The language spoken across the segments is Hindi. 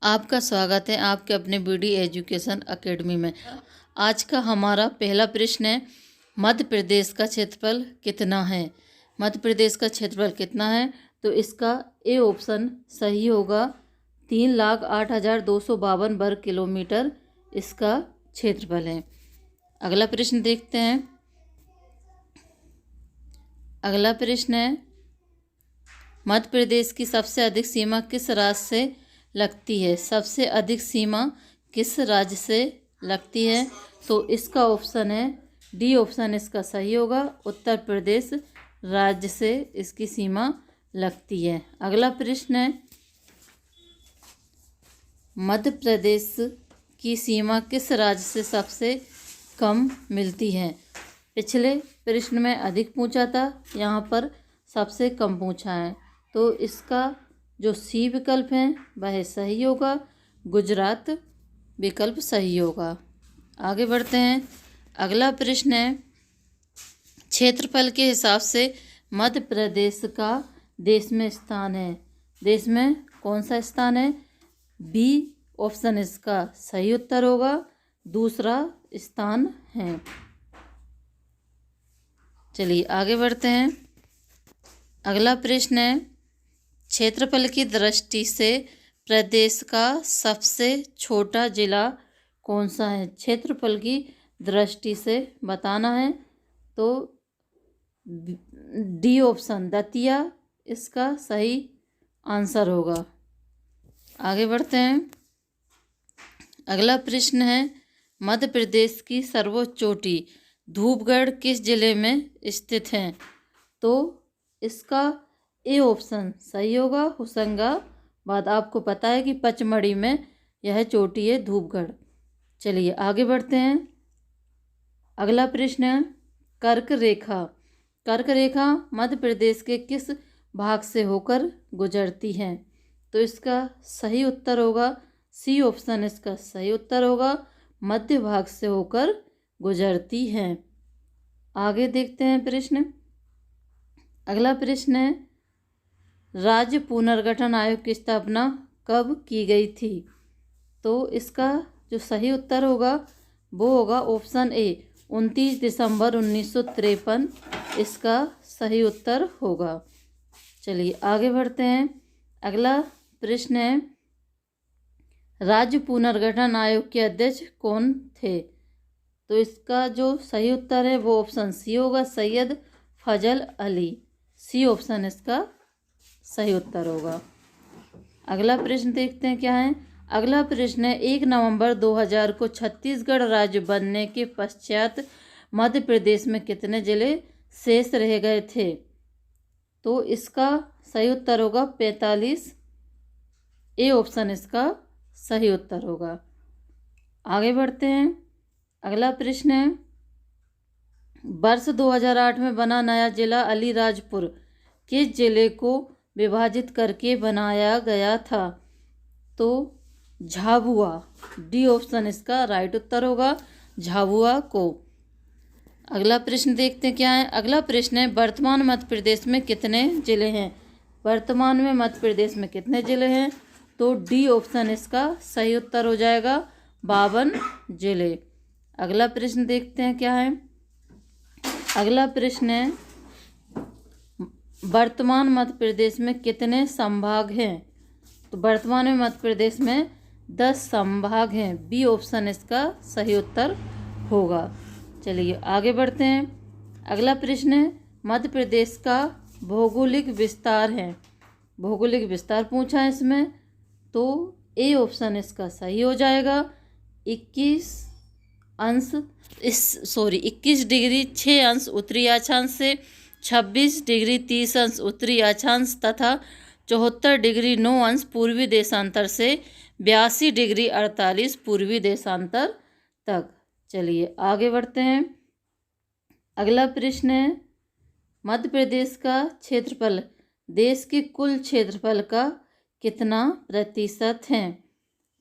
आपका स्वागत है आपके अपने बीडी एजुकेशन एकेडमी में। आज का हमारा पहला प्रश्न है, मध्य प्रदेश का क्षेत्रफल कितना है। मध्य प्रदेश का क्षेत्रफल कितना है, तो इसका ए ऑप्शन सही होगा। 3,08,252 वर्ग किलोमीटर इसका क्षेत्रफल है। अगला प्रश्न देखते हैं। अगला प्रश्न है, मध्य प्रदेश की सबसे अधिक सीमा किस राज्य से लगती है। सबसे अधिक सीमा किस राज्य से लगती है, तो इसका ऑप्शन है डी ऑप्शन इसका सही होगा। उत्तर प्रदेश राज्य से इसकी सीमा लगती है। अगला प्रश्न है, मध्य प्रदेश की सीमा किस राज्य से सबसे कम मिलती है। पिछले प्रश्न में अधिक पूछा था, यहाँ पर सबसे कम पूछा है, तो इसका जो सी विकल्प है वह सही होगा। गुजरात विकल्प सही होगा। आगे बढ़ते हैं। अगला प्रश्न है, क्षेत्रफल के हिसाब से मध्य प्रदेश का देश में स्थान है। देश में कौन सा स्थान है। बी ऑप्शन इसका सही उत्तर होगा। दूसरा स्थान है। चलिए आगे बढ़ते हैं। अगला प्रश्न है, क्षेत्रफल की दृष्टि से प्रदेश का सबसे छोटा जिला कौन सा है। क्षेत्रफल की दृष्टि से बताना है, तो डी ऑप्शन दतिया इसका सही आंसर होगा। आगे बढ़ते हैं। अगला प्रश्न है, मध्य प्रदेश की सर्वोच्च चोटी धूपगढ़ किस जिले में स्थित है, तो इसका ए ऑप्शन सही होगा। होशंगाबाद। आपको पता है कि पचमढ़ी में यह चोटी है धूपगढ़। चलिए आगे बढ़ते हैं। अगला प्रश्न है, कर्क रेखा। कर्क रेखा मध्य प्रदेश के किस भाग से होकर गुजरती है, तो इसका सही उत्तर होगा सी ऑप्शन इसका सही उत्तर होगा। मध्य भाग से होकर गुजरती है। आगे देखते हैं प्रश्न। अगला प्रश्न है, राज्य पुनर्गठन आयोग की स्थापना कब की गई थी, तो इसका जो सही उत्तर होगा वो होगा ऑप्शन ए 29 दिसंबर 1953 इसका सही उत्तर होगा। चलिए आगे बढ़ते हैं। अगला प्रश्न है, राज्य पुनर्गठन आयोग के अध्यक्ष कौन थे, तो इसका जो सही उत्तर है वो ऑप्शन सी होगा सैयद फजल अली। सी ऑप्शन इसका सही उत्तर होगा। अगला प्रश्न देखते हैं क्या है। अगला प्रश्न है, 1 नवंबर 2000 को छत्तीसगढ़ राज्य बनने के पश्चात मध्य प्रदेश में कितने जिले शेष रह गए थे, तो इसका सही उत्तर होगा 45। ए ऑप्शन इसका सही उत्तर होगा। आगे बढ़ते हैं। अगला प्रश्न है, वर्ष 2008 में बना नया जिला अलीराजपुर किस जिले को विभाजित करके बनाया गया था, तो झाबुआ। डी ऑप्शन इसका राइट उत्तर होगा झाबुआ को। अगला प्रश्न देखते हैं क्या है। अगला प्रश्न है, वर्तमान मध्य प्रदेश में कितने जिले हैं। वर्तमान में मध्य प्रदेश में कितने जिले हैं, तो डी ऑप्शन इसका सही उत्तर हो जाएगा 52 जिले। अगला प्रश्न देखते हैं क्या है। अगला प्रश्न है, वर्तमान मध्य प्रदेश में कितने संभाग हैं, तो वर्तमान में मध्य प्रदेश में 10 संभाग हैं। बी ऑप्शन इसका सही उत्तर होगा। चलिए आगे बढ़ते हैं। अगला प्रश्न है, मध्य प्रदेश का भौगोलिक विस्तार है। भौगोलिक विस्तार पूछा है इसमें, तो ए ऑप्शन इसका सही हो जाएगा 21 डिग्री 6 अंश उत्तरी अक्षांश से 26 डिग्री 30 अंश उत्तरी अक्षांश तथा 74 डिग्री 9 अंश पूर्वी देशांतर से 82 डिग्री 48 पूर्वी देशांतर तक। चलिए आगे बढ़ते हैं। अगला प्रश्न है, मध्य प्रदेश का क्षेत्रफल देश के कुल क्षेत्रफल का कितना प्रतिशत है,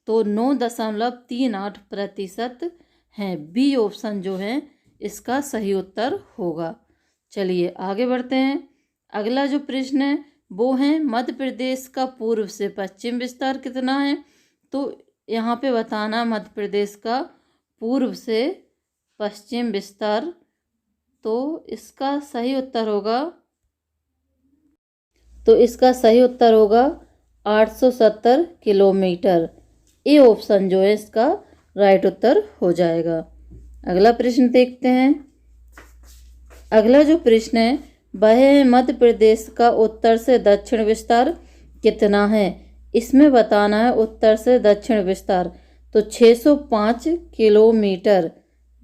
तो 9.38% है। बी ऑप्शन जो है इसका सही उत्तर होगा। चलिए आगे बढ़ते हैं। अगला जो प्रश्न है वो है, मध्य प्रदेश का पूर्व से पश्चिम विस्तार कितना है, तो यहाँ पे बताना मध्य प्रदेश का पूर्व से पश्चिम विस्तार। तो इसका सही उत्तर होगा 870 किलोमीटर। ए ऑप्शन जो है इसका राइट उत्तर हो जाएगा। अगला प्रश्न देखते हैं। अगला जो प्रश्न है वह है मध्य प्रदेश का उत्तर से दक्षिण विस्तार कितना है। इसमें बताना है उत्तर से दक्षिण विस्तार। तो 605 किलोमीटर।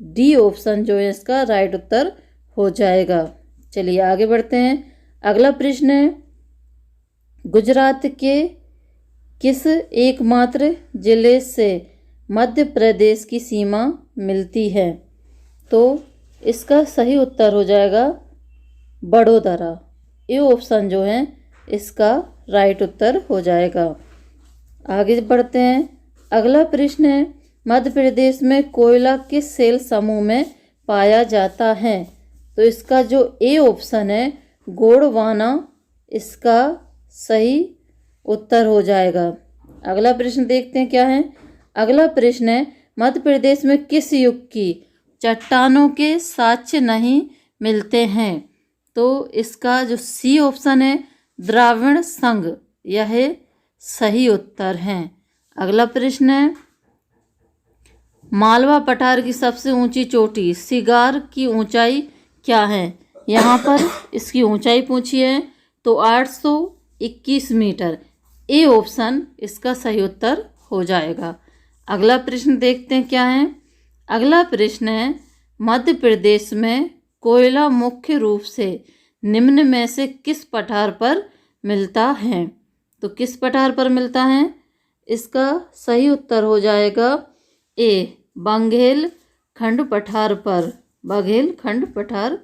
डी ऑप्शन जो है इसका राइट उत्तर हो जाएगा। चलिए आगे बढ़ते हैं। अगला प्रश्न है गुजरात के किस एकमात्र जिले से मध्य प्रदेश की सीमा मिलती है। तो इसका सही उत्तर हो जाएगा बड़ोदरा। ये ऑप्शन जो है इसका राइट उत्तर हो जाएगा। आगे बढ़ते हैं। अगला प्रश्न है मध्य प्रदेश में कोयला किस सेल समूह में पाया जाता है। तो इसका जो ए ऑप्शन है गोंडवाना इसका सही उत्तर हो जाएगा। अगला प्रश्न देखते हैं क्या है। अगला प्रश्न है मध्य प्रदेश में किस युग की चट्टानों के साक्ष्य नहीं मिलते हैं। तो इसका जो सी ऑप्शन है द्राविड़ संघ यह सही उत्तर है। अगला प्रश्न है मालवा पठार की सबसे ऊंची चोटी सिगार की ऊंचाई क्या है। यहाँ पर इसकी ऊंचाई पूछी है तो 821 मीटर। ए ऑप्शन इसका सही उत्तर हो जाएगा। अगला प्रश्न देखते हैं क्या है। अगला प्रश्न है मध्य प्रदेश में कोयला मुख्य रूप से निम्न में से किस पठार पर मिलता है। तो किस पठार पर मिलता है। इसका सही उत्तर हो जाएगा ए बघेलखंड पठार पर। बघेलखंड पठार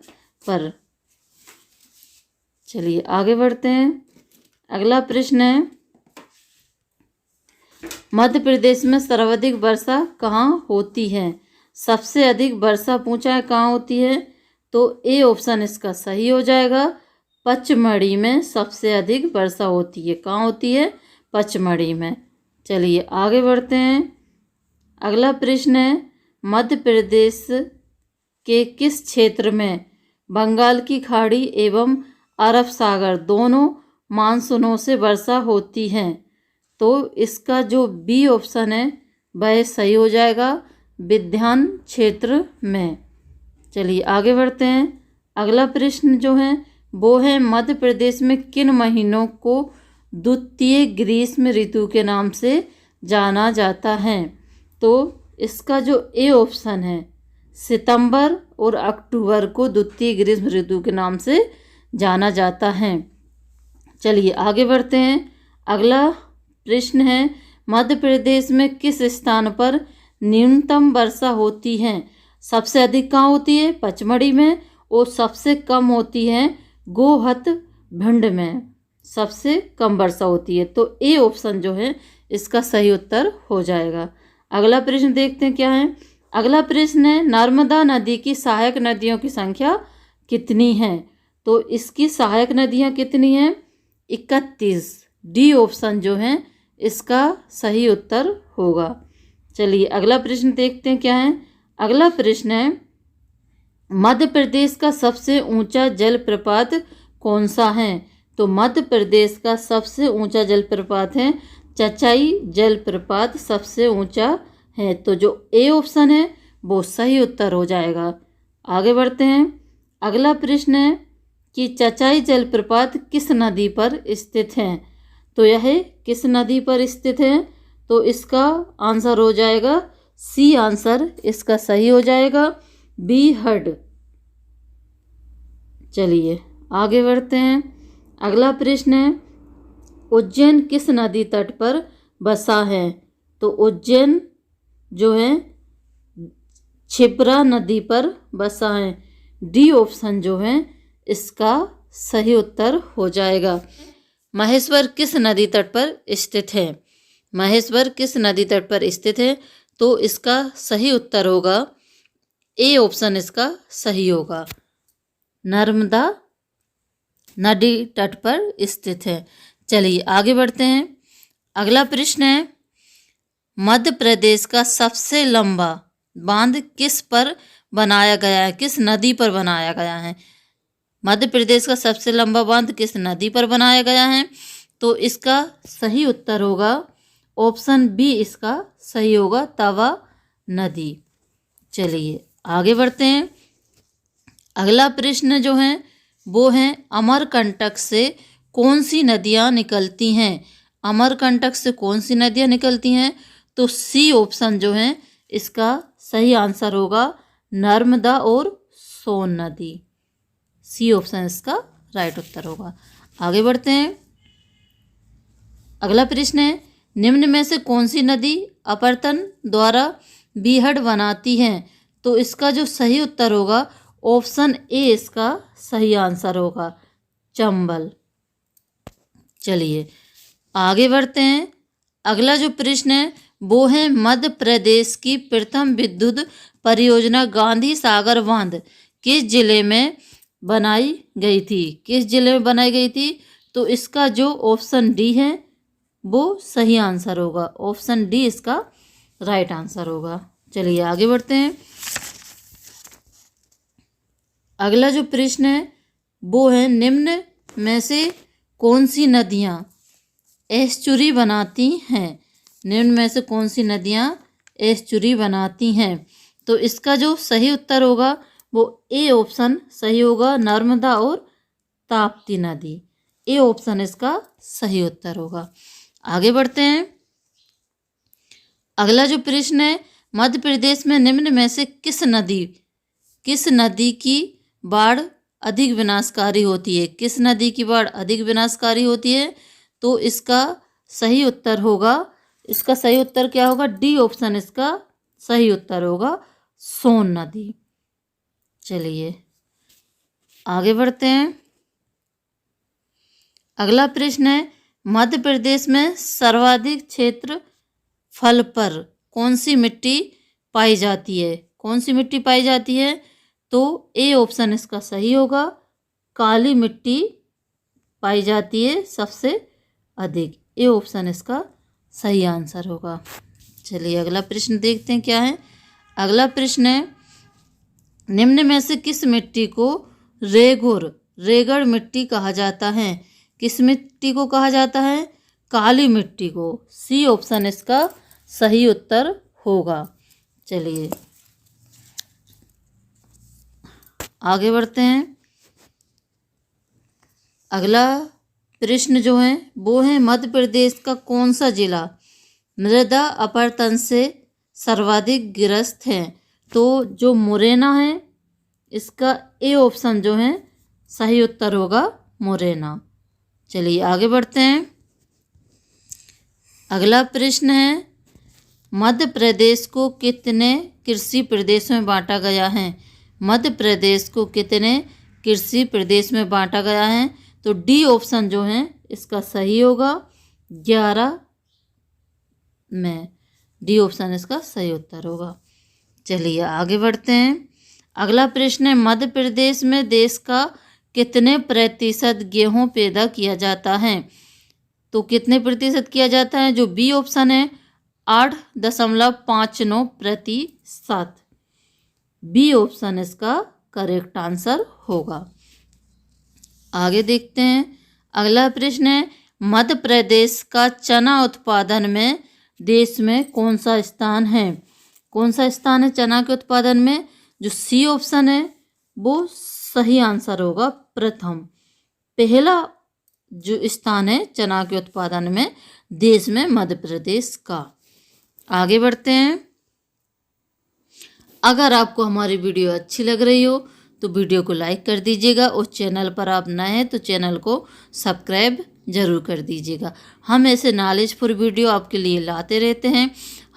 पर। चलिए आगे बढ़ते हैं। अगला प्रश्न है मध्य प्रदेश में सर्वाधिक वर्षा कहाँ होती है। सबसे अधिक वर्षा पूछा है कहाँ होती है। तो ए ऑप्शन इसका सही हो जाएगा पचमढ़ी में सबसे अधिक वर्षा होती है। कहाँ होती है पचमढ़ी में। चलिए आगे बढ़ते हैं। अगला प्रश्न है मध्य प्रदेश के किस क्षेत्र में बंगाल की खाड़ी एवं अरब सागर दोनों मानसूनों से वर्षा होती है। तो इसका जो बी ऑप्शन है वह सही हो जाएगा विंध्याचल क्षेत्र में। चलिए आगे बढ़ते हैं। अगला प्रश्न जो है वो है मध्य प्रदेश में किन महीनों को द्वितीय ग्रीष्म ऋतु के नाम से जाना जाता है। तो इसका जो ए ऑप्शन है सितंबर और अक्टूबर को द्वितीय ग्रीष्म ऋतु के नाम से जाना जाता है। चलिए आगे बढ़ते हैं। अगला प्रश्न है मध्य प्रदेश में किस स्थान पर न्यूनतम वर्षा होती है। सबसे अधिक कहाँ होती है पचमढ़ी में और सबसे कम होती है गोहत भिंड में। सबसे कम वर्षा होती है। तो ए ऑप्शन जो है इसका सही उत्तर हो जाएगा। अगला प्रश्न देखते हैं क्या है। अगला प्रश्न है नर्मदा नदी की सहायक नदियों की संख्या कितनी है। तो इसकी सहायक नदियाँ कितनी हैं 31। डी ऑप्शन जो है इसका सही उत्तर होगा। चलिए अगला प्रश्न देखते हैं क्या है। अगला प्रश्न है मध्य प्रदेश का सबसे ऊंचा जलप्रपात कौन सा है। तो मध्य प्रदेश का सबसे ऊंचा जलप्रपात है चचाई जलप्रपात सबसे ऊंचा है। तो जो ए ऑप्शन है वो सही उत्तर हो जाएगा। आगे बढ़ते हैं। अगला प्रश्न है कि चचाई जलप्रपात किस नदी पर स्थित है। तो यह किस नदी पर स्थित है। तो इसका आंसर हो जाएगा सी आंसर इसका सही हो जाएगा बीहड़। चलिए आगे बढ़ते हैं। अगला प्रश्न है उज्जैन किस नदी तट पर बसा है। तो उज्जैन जो है क्षिप्रा नदी पर बसा है। डी ऑप्शन जो है इसका सही उत्तर हो जाएगा। महेश्वर किस नदी तट पर स्थित है। महेश्वर किस नदी तट पर स्थित है। तो इसका सही उत्तर होगा ए ऑप्शन इसका सही होगा नर्मदा नदी तट पर स्थित है। चलिए आगे बढ़ते हैं। अगला प्रश्न है मध्य प्रदेश का सबसे लंबा बांध किस पर बनाया गया है, किस नदी पर बनाया गया है? मध्य प्रदेश का सबसे लंबा बांध किस नदी पर बनाया गया है? तो इसका सही उत्तर होगा ऑप्शन बी, इसका सही होगा तवा नदी। चलिए आगे बढ़ते हैं। अगला प्रश्न जो है वो है अमरकंटक से कौन सी नदियाँ निकलती हैं? अमरकंटक से कौन सी नदियाँ निकलती हैं? तो सी ऑप्शन जो है इसका सही आंसर होगा नर्मदा और सोन नदी। सी ऑप्शन इसका राइट उत्तर होगा। आगे बढ़ते हैं। अगला प्रश्न है निम्न में से कौन सी नदी अपरतन द्वारा बीहड़ बनाती है? तो इसका जो सही उत्तर होगा ऑप्शन ए इसका सही आंसर होगा चंबल। चलिए आगे बढ़ते हैं। अगला जो प्रश्न है वो है मध्य प्रदेश की प्रथम विद्युत परियोजना गांधी सागर बांध किस जिले में बनाई गई थी? किस जिले में बनाई गई थी? तो इसका जो ऑप्शन डी है वो सही आंसर होगा। ऑप्शन डी इसका राइट आंसर होगा। चलिए आगे बढ़ते हैं। अगला जो प्रश्न है वो है निम्न में से कौन सी नदियाँ एस्चुरी बनाती हैं? निम्न में से कौन सी नदियाँ एस्चुरी बनाती हैं? तो इसका जो सही उत्तर होगा वो ए ऑप्शन सही होगा नर्मदा और ताप्ती नदी। ए ऑप्शन इसका सही उत्तर होगा। आगे बढ़ते हैं। अगला जो प्रश्न है मध्य प्रदेश में निम्न में से किस नदी की बाढ़ अधिक विनाशकारी होती है? किस नदी की बाढ़ अधिक विनाशकारी होती है? तो इसका सही उत्तर होगा, इसका सही उत्तर क्या होगा? डी ऑप्शन इसका सही उत्तर होगा सोन नदी। चलिए आगे बढ़ते हैं। अगला प्रश्न है मध्य प्रदेश में सर्वाधिक क्षेत्रफल पर कौन सी मिट्टी पाई जाती है? कौन सी मिट्टी पाई जाती है? तो ए ऑप्शन इसका सही होगा काली मिट्टी पाई जाती है सबसे अधिक। ए ऑप्शन इसका सही आंसर होगा। चलिए अगला प्रश्न देखते हैं क्या है। अगला प्रश्न है निम्न में से किस मिट्टी को रेगड़ मिट्टी कहा जाता है? किस मिट्टी को कहा जाता है? काली मिट्टी को। सी ऑप्शन इसका सही उत्तर होगा। चलिए आगे बढ़ते हैं। अगला प्रश्न जो है वो है मध्य प्रदेश का कौन सा जिला मृदा अपरदन से सर्वाधिक ग्रस्त है? तो जो मुरैना है इसका ए ऑप्शन जो है सही उत्तर होगा मुरैना। चलिए आगे बढ़ते हैं। अगला प्रश्न है मध्य प्रदेश को कितने कृषि प्रदेशों में बांटा गया है? मध्य प्रदेश को कितने कृषि प्रदेश में बांटा गया है? तो डी ऑप्शन जो है इसका सही होगा 11 में। डी ऑप्शन इसका सही उत्तर होगा। चलिए आगे बढ़ते हैं। अगला प्रश्न है मध्य प्रदेश में देश का कितने प्रतिशत गेहूं पैदा किया जाता है? तो कितने प्रतिशत किया जाता है? जो बी ऑप्शन है 8.59%। बी ऑप्शन इसका करेक्ट आंसर होगा। आगे देखते हैं। अगला प्रश्न है मध्य प्रदेश का चना उत्पादन में देश में कौन सा स्थान है? कौन सा स्थान है चना के उत्पादन में? जो सी ऑप्शन है वो सही आंसर होगा प्रथम। पहला जो स्थान है चना के उत्पादन में देश में मध्य प्रदेश का। आगे बढ़ते हैं। अगर आपको हमारी वीडियो अच्छी लग रही हो तो वीडियो को लाइक कर दीजिएगा और चैनल पर आप नए हैं तो चैनल को सब्सक्राइब ज़रूर कर दीजिएगा। हम ऐसे नॉलेजफुल वीडियो आपके लिए लाते रहते हैं।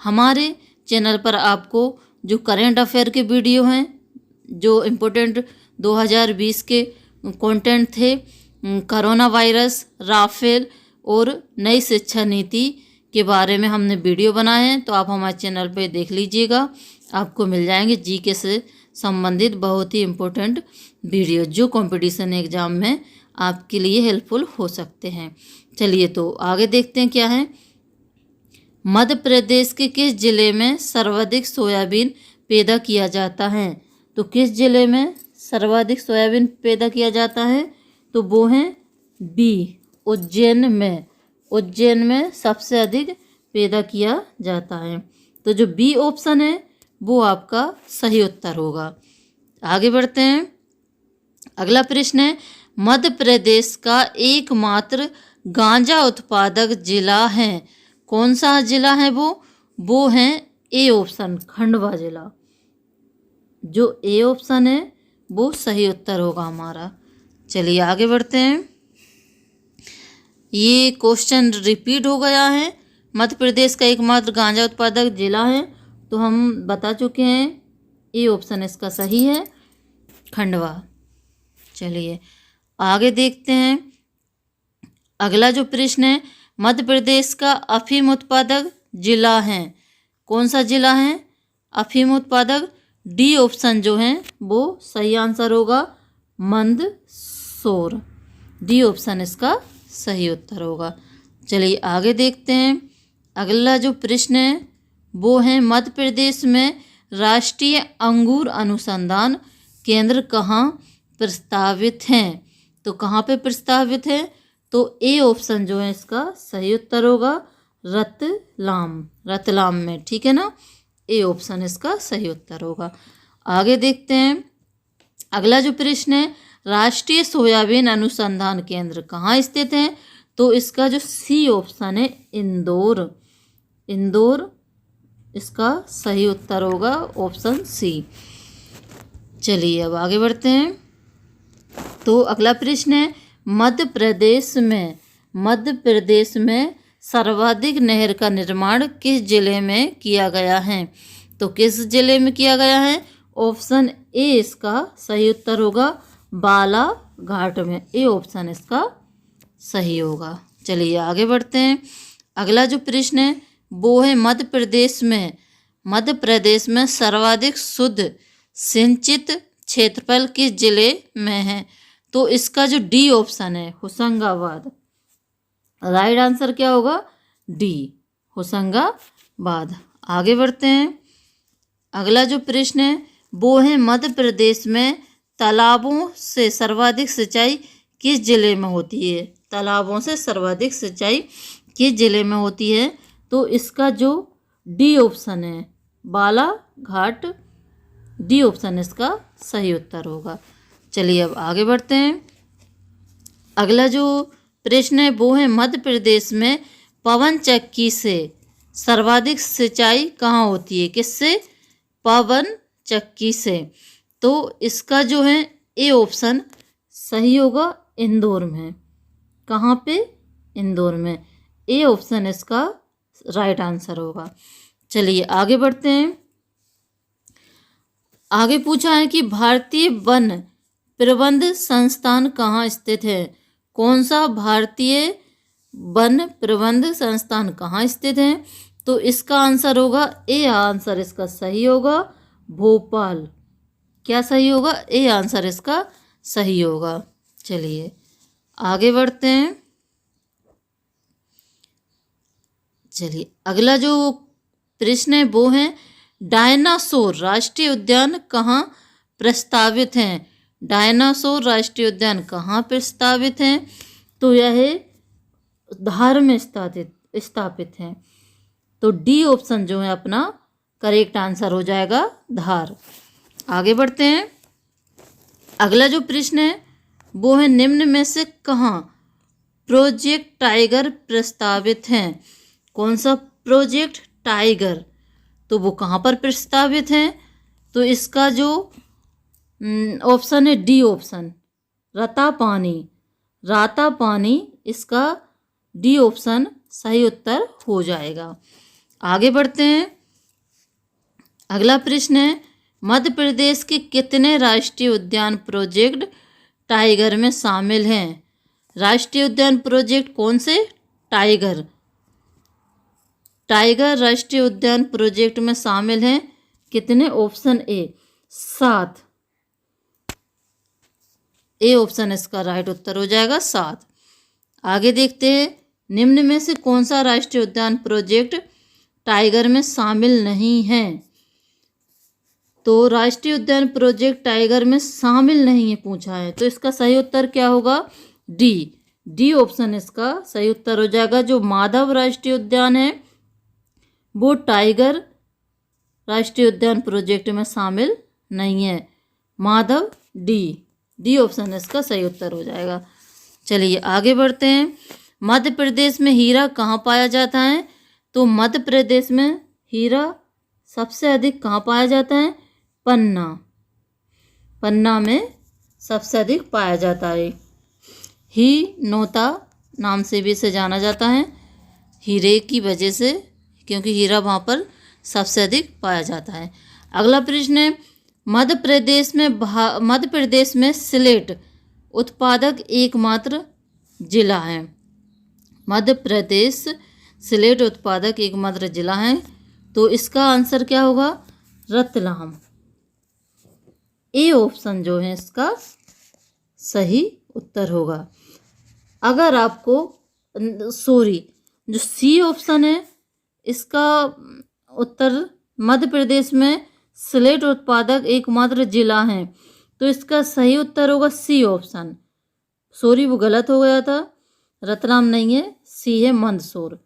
हमारे चैनल पर आपको जो करेंट अफेयर के वीडियो हैं, जो इम्पोर्टेंट 2020 के कंटेंट थे, कोरोना वायरस, राफेल और नई शिक्षा नीति के बारे में हमने वीडियो बनाए हैं, तो आप हमारे चैनल पे देख लीजिएगा। आपको मिल जाएंगे जीके से संबंधित बहुत ही इम्पोर्टेंट वीडियो जो कंपटीशन एग्ज़ाम में आपके लिए हेल्पफुल हो सकते हैं। चलिए तो आगे देखते हैं क्या है। मध्य प्रदेश के किस जिले में सर्वाधिक सोयाबीन पैदा किया जाता है? तो किस जिले में सर्वाधिक सोयाबीन पैदा किया जाता है? तो वो है बी, उज्जैन में। उज्जैन में सबसे अधिक पैदा किया जाता है। तो जो बी ऑप्शन है वो आपका सही उत्तर होगा। आगे बढ़ते हैं। अगला प्रश्न है, मध्य प्रदेश का एकमात्र गांजा उत्पादक जिला है। कौन सा जिला है वो है ए ऑप्शन, खंडवा जिला। जो ए ऑप्शन है वो सही उत्तर होगा हमारा। चलिए आगे बढ़ते हैं। ये क्वेश्चन रिपीट हो गया है। मध्य प्रदेश का एकमात्र गांजा उत्पादक जिला है, तो हम बता चुके हैं ए ऑप्शन इसका सही है, खंडवा। चलिए आगे देखते हैं। अगला जो प्रश्न है, मध्य प्रदेश का अफीम उत्पादक जिला है। कौन सा जिला है अफीम उत्पादक? डी ऑप्शन जो है वो सही आंसर होगा, मंदसौर। डी ऑप्शन इसका सही उत्तर होगा। चलिए आगे देखते हैं। अगला जो प्रश्न है वो है, मध्य प्रदेश में राष्ट्रीय अंगूर अनुसंधान केंद्र कहाँ प्रस्तावित हैं? तो कहाँ पे प्रस्तावित है? तो ए ऑप्शन जो है इसका सही उत्तर होगा, रतलाम। रतलाम में, ठीक है ना। ए ऑप्शन इसका सही उत्तर होगा। आगे देखते हैं। अगला जो प्रश्न है, राष्ट्रीय सोयाबीन अनुसंधान केंद्र कहाँ स्थित है? तो इसका जो सी ऑप्शन है, इंदौर। इंदौर इसका सही उत्तर होगा, ऑप्शन सी। चलिए अब आगे बढ़ते हैं। तो अगला प्रश्न है, मध्य प्रदेश में सर्वाधिक नहर का निर्माण किस जिले में किया गया है? तो किस जिले में किया गया है? ऑप्शन ए इसका सही उत्तर होगा, बालाघाट में। ए ऑप्शन इसका सही होगा। चलिए आगे बढ़ते हैं। अगला जो प्रश्न है वो है, मध्य प्रदेश में सर्वाधिक शुद्ध सिंचित क्षेत्रफल किस जिले में है? तो इसका जो डी ऑप्शन है, होशंगाबाद। राइट आंसर क्या होगा? डी, होशंगाबाद। आगे बढ़ते हैं। अगला जो प्रश्न है वो है, मध्य प्रदेश में तालाबों से सर्वाधिक सिंचाई किस जिले में होती है? तालाबों से सर्वाधिक सिंचाई किस जिले में होती है? तो इसका जो डी ऑप्शन है, बालाघाट। डी ऑप्शन इसका सही उत्तर होगा। चलिए अब आगे बढ़ते हैं। अगला जो प्रश्न है वो है, मध्य प्रदेश में पवन चक्की से सर्वाधिक सिंचाई कहाँ होती है? किससे? पवन चक्की से। तो इसका जो है ए ऑप्शन सही होगा, इंदौर में। कहाँ पे? इंदौर में। ए ऑप्शन इसका राइट आंसर होगा। चलिए आगे बढ़ते हैं। आगे पूछा है कि भारतीय वन प्रबंध संस्थान कहाँ स्थित है? कौन सा भारतीय वन प्रबंध संस्थान कहाँ स्थित है? तो इसका आंसर होगा, ए आंसर इसका सही होगा, भोपाल। क्या सही होगा? ए आंसर इसका सही होगा। चलिए आगे बढ़ते हैं। चलिए अगला जो प्रश्न है वो है, डायनासोर राष्ट्रीय उद्यान कहाँ प्रस्तावित हैं? डायनासोर राष्ट्रीय उद्यान कहाँ प्रस्तावित हैं? तो यह धार में स्थापित है। तो डी ऑप्शन जो है अपना करेक्ट आंसर हो जाएगा, धार। आगे बढ़ते हैं। अगला जो प्रश्न है वो है, निम्न में से कहाँ प्रोजेक्ट टाइगर प्रस्तावित हैं? कौन सा प्रोजेक्ट टाइगर? तो वो कहाँ पर प्रस्तावित हैं? तो इसका जो ऑप्शन है, डी ऑप्शन, रातापानी इसका डी ऑप्शन सही उत्तर हो जाएगा। आगे बढ़ते हैं। अगला प्रश्न है, मध्य प्रदेश के कितने राष्ट्रीय उद्यान प्रोजेक्ट टाइगर में शामिल हैं? राष्ट्रीय उद्यान प्रोजेक्ट कौन से? टाइगर राष्ट्रीय उद्यान प्रोजेक्ट में शामिल हैं। कितने? Option A, 7। ए ऑप्शन इसका राइट उत्तर हो जाएगा, 7। आगे देखते हैं, निम्न में से कौन सा राष्ट्रीय उद्यान प्रोजेक्ट टाइगर में शामिल नहीं हैं। तो राष्ट्रीय उद्यान प्रोजेक्ट टाइगर में शामिल नहीं है पूछा है, तो इसका सही उत्तर क्या होगा? डी ऑप्शन इसका सही उत्तर हो जाएगा। जो माधव राष्ट्रीय उद्यान है वो टाइगर राष्ट्रीय उद्यान प्रोजेक्ट में शामिल नहीं है। माधव, डी ऑप्शन इसका सही उत्तर हो जाएगा। चलिए आगे बढ़ते हैं। मध्य प्रदेश में हीरा कहाँ पाया जाता है? तो मध्य प्रदेश में हीरा सबसे अधिक कहाँ पाया जाता है? पन्ना में सबसे अधिक पाया जाता है। ही नोता नाम से भी इसे जाना जाता है, हीरे की वजह से, क्योंकि हीरा वहाँ पर सबसे अधिक पाया जाता है। अगला प्रश्न है, मध्य प्रदेश में सिलेट उत्पादक एकमात्र जिला है। मध्य प्रदेश सिलेट उत्पादक एकमात्र जिला है, तो इसका आंसर क्या होगा? रतलाम। ए ऑप्शन जो है इसका सही उत्तर होगा। अगर आपको जो सी ऑप्शन है इसका उत्तर मध्य प्रदेश में सिलेट उत्पादक एकमात्र जिला है, तो इसका सही उत्तर होगा सी ऑप्शन। वो गलत हो गया था, रतलाम नहीं है, सी है मंदसौर।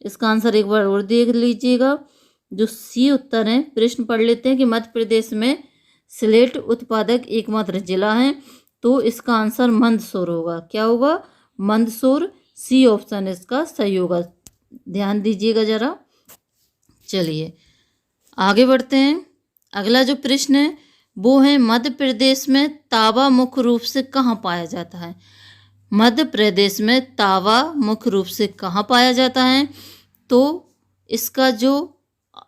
इसका आंसर एक बार और देख लीजिएगा। जो सी उत्तर है, प्रश्न पढ़ लेते हैं कि मध्य प्रदेश में सिलेट उत्पादक एकमात्र जिला है, तो इसका आंसर मंदसौर होगा। क्या होगा? मंदसौर। सी ऑप्शन इसका सही होगा, ध्यान दीजिएगा जरा। चलिए आगे बढ़ते हैं। अगला जो प्रश्न है वो है, मध्य प्रदेश में तावा मुख्य रूप से कहाँ पाया जाता है? मध्य प्रदेश में तावा मुख्य रूप से कहाँ पाया जाता है? तो इसका जो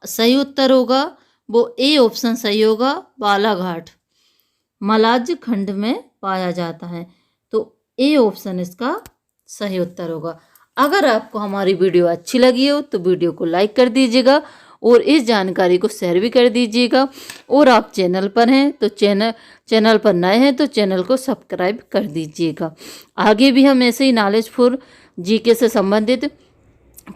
सही उत्तर होगा वो ए ऑप्शन सही होगा, बालाघाट, मलाज खंड में पाया जाता है। तो ए ऑप्शन इसका सही उत्तर होगा। अगर आपको हमारी वीडियो अच्छी लगी हो तो वीडियो को लाइक कर दीजिएगा और इस जानकारी को शेयर भी कर दीजिएगा। और आप चैनल पर हैं तो चैनल पर नए हैं तो चैनल को सब्सक्राइब कर दीजिएगा। आगे भी हम ऐसे ही नॉलेजफुल जीके से संबंधित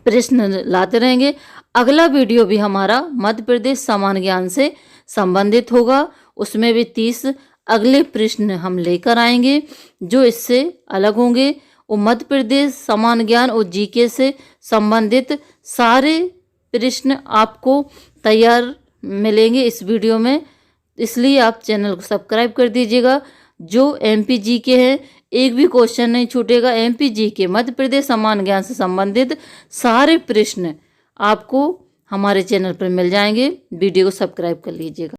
प्रश्न लाते रहेंगे। अगला वीडियो भी हमारा मध्य प्रदेश सामान्य ज्ञान से संबंधित होगा, उसमें भी 30 अगले प्रश्न हम लेकर आएंगे जो इससे अलग होंगे। और मध्य प्रदेश सामान्य ज्ञान और जीके से संबंधित सारे प्रश्न आपको तैयार मिलेंगे इस वीडियो में, इसलिए आप चैनल को सब्सक्राइब कर दीजिएगा। जो एमपी जीके है, एक भी क्वेश्चन नहीं छूटेगा। एमपी जीके मध्य प्रदेश सामान्य ज्ञान से संबंधित सारे प्रश्न आपको हमारे चैनल पर मिल जाएंगे। वीडियो को सब्सक्राइब कर लीजिएगा।